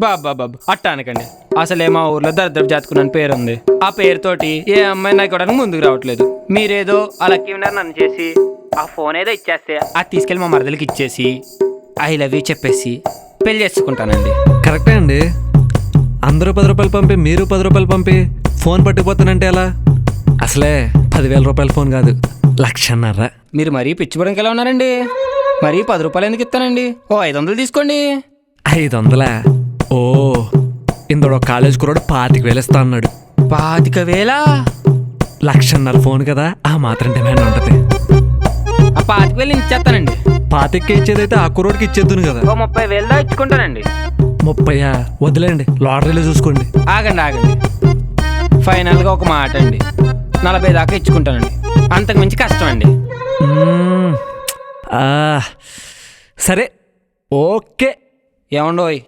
బాబా అట్టా అనకండి. అసలే మా ఊర్లో దరిద్రపు జాతకుని పేరు ఉంది. ఆ పేరుతోటి ఏ అమ్మాయి నాకు ఇవ్వడానికి ముందుకు రావట్లేదు. మీరేదో ఆ లక్కీ విన్నర్ నన్ను చేసి ఆ ఫోన్ ఏదో ఇచ్చేస్తే అది తీసుకెళ్ళి మా మరదలకి ఇచ్చేసి ఐ లవ్ యూ చెప్పేసి పెళ్లి చేసుకుంటానండి. కరెక్టే అండి. అందరూ 10 రూపాయలు పంపి మీరు 10 రూపాయలు పంపి ఫోన్ పట్టుకుపోతానంటే ఎలా? అసలే 10,000 రూపాయల ఫోన్ కాదు, 1,00,000. మీరు మరీ పిచ్చిపోవడానికి ఎలా ఉన్నారండి? మరీ 10 రూపాయలు ఎందుకు ఇస్తానండి? ఓ 500 తీసుకోండి. 500? ఓ, ఇందోడు కాలేజ్ కుర్రాడు 25,000 ఇస్తా అన్నాడు. 25,000? 1,00,000 ఫోన్ కదా, ఆ మాత్రం డిమాండ్ ఉంటది. ఆ 25,000 ఇచ్చేస్తానండి. 25 ఇచ్చేదైతే ఆ కుర్రోడికి ఇచ్చేద్దును కదా. ఓ 30,000 దా ఇచ్చుకుంటానండి. 30? వదిలేండి, లాటరీలో చూసుకోండి. ఆగండి. ఫైనల్గా ఒక మాట అండి, 40 దాకా ఇచ్చుకుంటానండి. అంతకు మించి కష్టం అండి. సరే, ఓకే. ఏమండోయ్,